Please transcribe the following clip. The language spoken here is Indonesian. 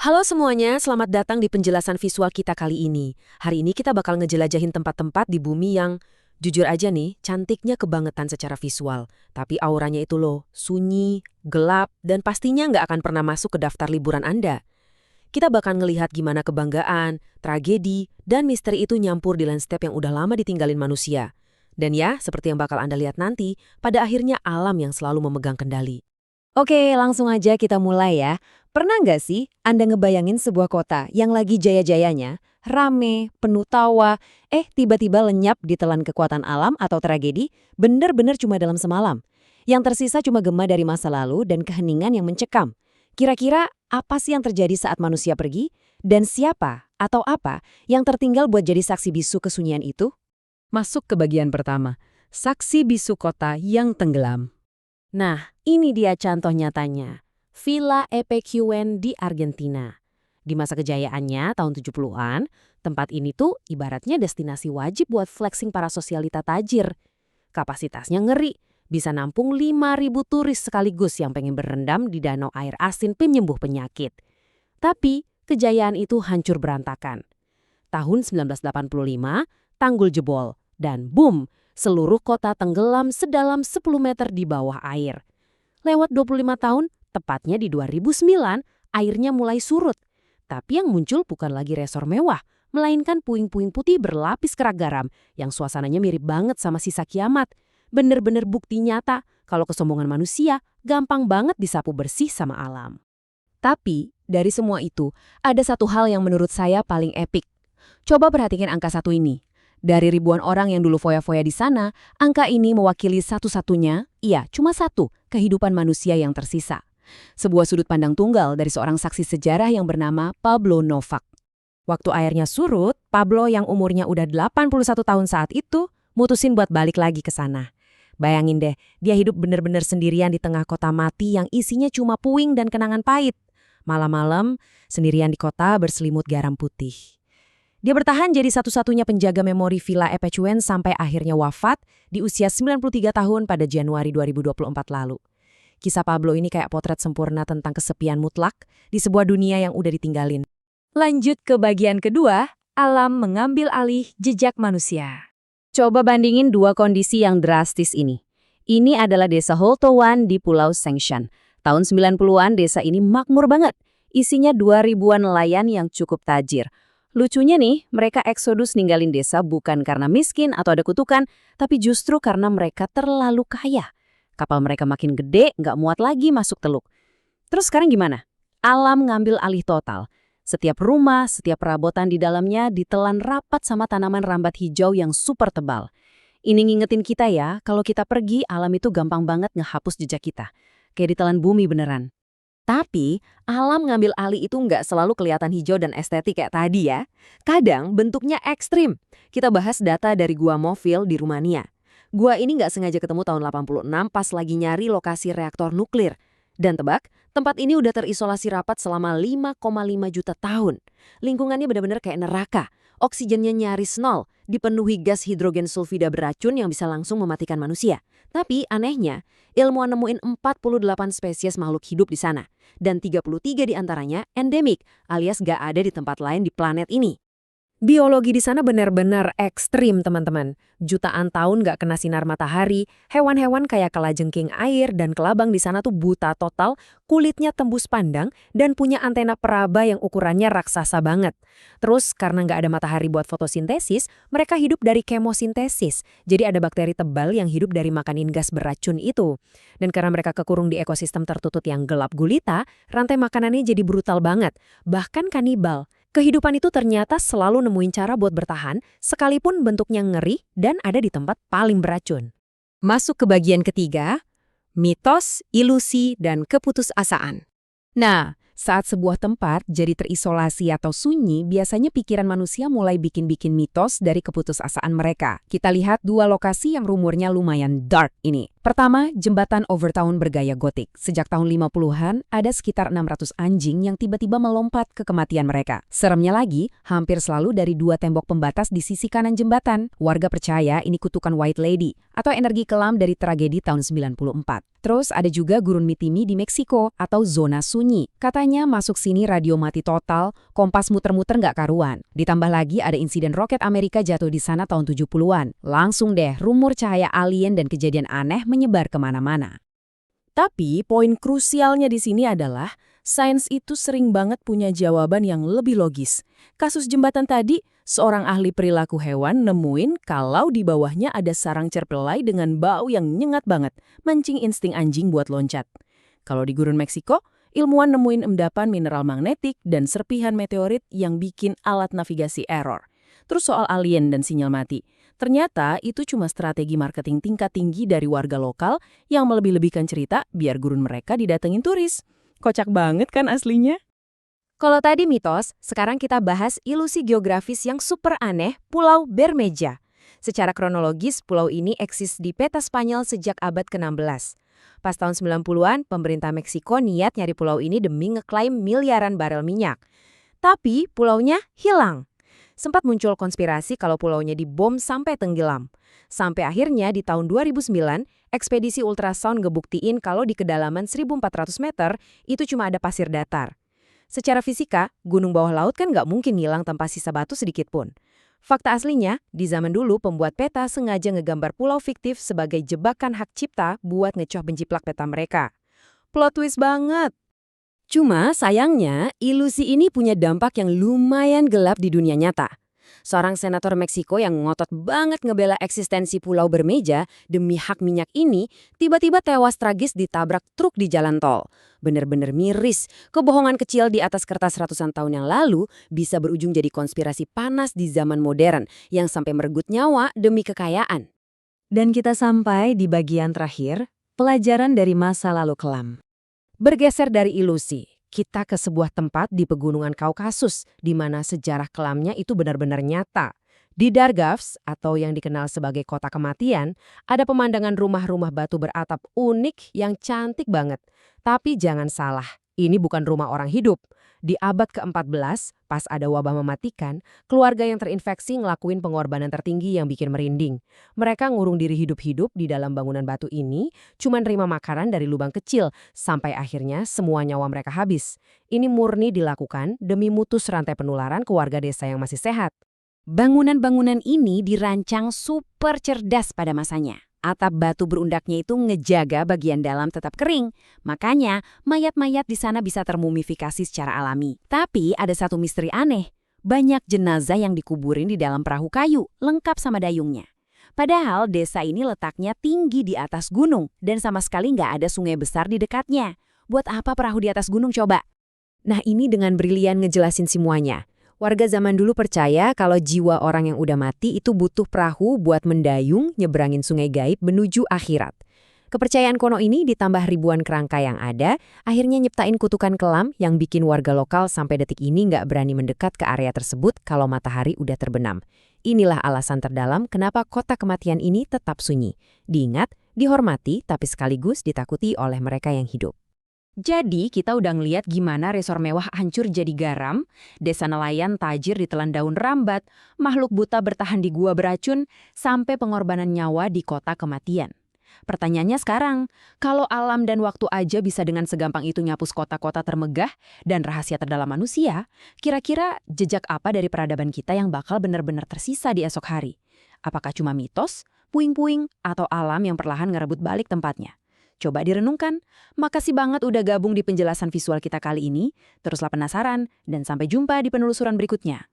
Halo semuanya, selamat datang di penjelasan visual kita kali ini. Hari ini kita bakal ngejelajahin tempat-tempat di bumi yang, jujur aja nih, cantiknya kebangetan secara visual. Tapi auranya itu loh, sunyi, gelap, dan pastinya nggak akan pernah masuk ke daftar liburan Anda. Kita bakal ngelihat gimana kebanggaan, tragedi, dan misteri itu nyampur di landscape yang udah lama ditinggalin manusia. Dan ya, seperti yang bakal Anda lihat nanti, pada akhirnya alam yang selalu memegang kendali. Oke, langsung aja kita mulai ya. Pernah nggak sih Anda ngebayangin sebuah kota yang lagi jaya-jayanya, rame, penuh tawa, tiba-tiba lenyap ditelan kekuatan alam atau tragedi, bener-bener cuma dalam semalam. Yang tersisa cuma gema dari masa lalu dan keheningan yang mencekam. Kira-kira apa sih yang terjadi saat manusia pergi? Dan siapa atau apa yang tertinggal buat jadi saksi bisu kesunyian itu? Masuk ke bagian pertama, saksi bisu kota yang tenggelam. Nah, ini dia contoh nyatanya. Villa Epecuén di Argentina. Di masa kejayaannya tahun 70-an, tempat ini tuh ibaratnya destinasi wajib buat flexing para sosialita tajir. Kapasitasnya ngeri, bisa nampung 5.000 turis sekaligus yang pengen berendam di danau air asin penyembuh penyakit. Tapi, kejayaan itu hancur berantakan. Tahun 1985, tanggul jebol, dan boom! Seluruh kota tenggelam sedalam 10 meter di bawah air. Lewat 25 tahun, tepatnya di 2009, airnya mulai surut. Tapi yang muncul bukan lagi resor mewah, melainkan puing-puing putih berlapis kerak garam yang suasananya mirip banget sama sisa kiamat. Bener-bener bukti nyata kalau kesombongan manusia gampang banget disapu bersih sama alam. Tapi, dari semua itu, ada satu hal yang menurut saya paling epik. Coba perhatikan angka 1 ini. Dari ribuan orang yang dulu foya-foya di sana, angka ini mewakili satu-satunya, cuma satu, kehidupan manusia yang tersisa. Sebuah sudut pandang tunggal dari seorang saksi sejarah yang bernama Pablo Novak. Waktu airnya surut, Pablo yang umurnya udah 81 tahun saat itu, mutusin buat balik lagi ke sana. Bayangin deh, dia hidup bener-bener sendirian di tengah kota mati yang isinya cuma puing dan kenangan pahit. Malam-malam, sendirian di kota berselimut garam putih. Dia bertahan jadi satu-satunya penjaga memori Villa Epecuén sampai akhirnya wafat di usia 93 tahun pada Januari 2024 lalu. Kisah Pablo ini kayak potret sempurna tentang kesepian mutlak di sebuah dunia yang udah ditinggalin. Lanjut ke bagian kedua, alam mengambil alih jejak manusia. Coba bandingin dua kondisi yang drastis ini. Ini adalah desa Holtowan di Pulau Sengshan. Tahun 90-an desa ini makmur banget. Isinya 2.000-an nelayan yang cukup tajir. Lucunya nih, mereka eksodus ninggalin desa bukan karena miskin atau ada kutukan, tapi justru karena mereka terlalu kaya. Kapal mereka makin gede, nggak muat lagi masuk teluk. Terus sekarang gimana? Alam ngambil alih total. Setiap rumah, setiap perabotan di dalamnya ditelan rapat sama tanaman rambat hijau yang super tebal. Ini ngingetin kita ya, kalau kita pergi, alam itu gampang banget ngehapus jejak kita. Kayak ditelan bumi beneran. Tapi, alam ngambil alih itu nggak selalu kelihatan hijau dan estetik kayak tadi ya. Kadang bentuknya ekstrim. Kita bahas data dari Gua Mofil di Rumania. Gua ini nggak sengaja ketemu tahun 86 pas lagi nyari lokasi reaktor nuklir. Dan tebak, tempat ini udah terisolasi rapat selama 5,5 juta tahun. Lingkungannya benar-benar kayak neraka. Oksigennya nyaris nol, dipenuhi gas hidrogen sulfida beracun yang bisa langsung mematikan manusia. Tapi anehnya, ilmuwan nemuin 48 spesies makhluk hidup di sana. Dan 33 diantaranya endemik, alias gak ada di tempat lain di planet ini. Biologi di sana benar-benar ekstrim, teman-teman. Jutaan tahun gak kena sinar matahari, hewan-hewan kayak kalajengking air dan kelabang di sana tuh buta total, kulitnya tembus pandang, dan punya antena peraba yang ukurannya raksasa banget. Terus, karena gak ada matahari buat fotosintesis, mereka hidup dari kemosintesis. Jadi ada bakteri tebal yang hidup dari makanin gas beracun itu. Dan karena mereka kekurung di ekosistem tertutup yang gelap gulita, rantai makanannya jadi brutal banget, bahkan kanibal. Kehidupan itu ternyata selalu nemuin cara buat bertahan, sekalipun bentuknya ngeri dan ada di tempat paling beracun. Masuk ke bagian ketiga, mitos, ilusi, dan keputusasaan. Nah, saat sebuah tempat jadi terisolasi atau sunyi, biasanya pikiran manusia mulai bikin-bikin mitos dari keputusasaan mereka. Kita lihat dua lokasi yang rumornya lumayan dark ini. Pertama, jembatan Overtown bergaya gotik. Sejak tahun 50-an, ada sekitar 600 anjing yang tiba-tiba melompat ke kematian mereka. Seremnya lagi, hampir selalu dari dua tembok pembatas di sisi kanan jembatan. Warga percaya ini kutukan White Lady, atau energi kelam dari tragedi tahun 94. Terus ada juga gurun Mitimi di Meksiko atau zona sunyi. Katanya masuk sini radio mati total, kompas muter-muter nggak karuan. Ditambah lagi ada insiden roket Amerika jatuh di sana tahun 70-an. Langsung deh rumor cahaya alien dan kejadian aneh menyebar kemana-mana. Tapi poin krusialnya di sini adalah sains itu sering banget punya jawaban yang lebih logis. Kasus jembatan tadi, seorang ahli perilaku hewan nemuin kalau di bawahnya ada sarang cerpelai dengan bau yang nyengat banget, mancing insting anjing buat loncat. Kalau di gurun Meksiko, ilmuwan nemuin endapan mineral magnetik dan serpihan meteorit yang bikin alat navigasi error. Terus soal alien dan sinyal mati. Ternyata itu cuma strategi marketing tingkat tinggi dari warga lokal yang melebih-lebihkan cerita biar gurun mereka didatengin turis. Kocak banget kan aslinya? Kalau tadi mitos, sekarang kita bahas ilusi geografis yang super aneh, Pulau Bermeja. Secara kronologis, pulau ini eksis di peta Spanyol sejak abad ke-16. Pas tahun 90-an, pemerintah Meksiko niat nyari pulau ini demi ngeklaim miliaran barel minyak. Tapi pulaunya hilang. Sempat muncul konspirasi kalau pulaunya dibom sampai tenggelam. Sampai akhirnya di tahun 2009, ekspedisi ultrasound ngebuktiin kalau di kedalaman 1.400 meter itu cuma ada pasir datar. Secara fisika, gunung bawah laut kan nggak mungkin hilang tanpa sisa batu sedikit pun. Fakta aslinya, di zaman dulu pembuat peta sengaja ngegambar pulau fiktif sebagai jebakan hak cipta buat ngecoh benjiplak peta mereka. Plot twist banget! Cuma sayangnya, ilusi ini punya dampak yang lumayan gelap di dunia nyata. Seorang senator Meksiko yang ngotot banget ngebela eksistensi Pulau Bermeja demi hak minyak ini, tiba-tiba tewas tragis ditabrak truk di jalan tol. Bener-bener miris, kebohongan kecil di atas kertas ratusan tahun yang lalu bisa berujung jadi konspirasi panas di zaman modern yang sampai merenggut nyawa demi kekayaan. Dan kita sampai di bagian terakhir, pelajaran dari masa lalu kelam. Bergeser dari ilusi, kita ke sebuah tempat di pegunungan Kaukasus, di mana sejarah kelamnya itu benar-benar nyata. Di Dargavs, atau yang dikenal sebagai kota kematian, ada pemandangan rumah-rumah batu beratap unik yang cantik banget. Tapi jangan salah, ini bukan rumah orang hidup. Di abad ke-14, pas ada wabah mematikan, keluarga yang terinfeksi ngelakuin pengorbanan tertinggi yang bikin merinding. Mereka ngurung diri hidup-hidup di dalam bangunan batu ini, cuma nerima makanan dari lubang kecil, sampai akhirnya semua nyawa mereka habis. Ini murni dilakukan demi mutus rantai penularan ke warga desa yang masih sehat. Bangunan-bangunan ini dirancang super cerdas pada masanya. Atap batu berundaknya itu ngejaga bagian dalam tetap kering. Makanya, mayat-mayat di sana bisa termumifikasi secara alami. Tapi ada satu misteri aneh. Banyak jenazah yang dikuburin di dalam perahu kayu, lengkap sama dayungnya. Padahal desa ini letaknya tinggi di atas gunung dan sama sekali nggak ada sungai besar di dekatnya. Buat apa perahu di atas gunung coba? Nah ini dengan brilian ngejelasin semuanya. Warga zaman dulu percaya kalau jiwa orang yang udah mati itu butuh perahu buat mendayung nyebrangin sungai gaib menuju akhirat. Kepercayaan kuno ini ditambah ribuan kerangka yang ada, akhirnya nyiptain kutukan kelam yang bikin warga lokal sampai detik ini nggak berani mendekat ke area tersebut kalau matahari udah terbenam. Inilah alasan terdalam kenapa kota kematian ini tetap sunyi. Diingat, dihormati, tapi sekaligus ditakuti oleh mereka yang hidup. Jadi kita udah ngeliat gimana resor mewah hancur jadi garam, desa nelayan tajir ditelan daun rambat, makhluk buta bertahan di gua beracun, sampai pengorbanan nyawa di kota kematian. Pertanyaannya sekarang, kalau alam dan waktu aja bisa dengan segampang itu nyapus kota-kota termegah dan rahasia terdalam manusia, kira-kira jejak apa dari peradaban kita yang bakal benar-benar tersisa di esok hari? Apakah cuma mitos, puing-puing, atau alam yang perlahan ngerebut balik tempatnya? Coba direnungkan. Makasih banget udah gabung di penjelasan visual kita kali ini. Teruslah penasaran, dan sampai jumpa di penelusuran berikutnya.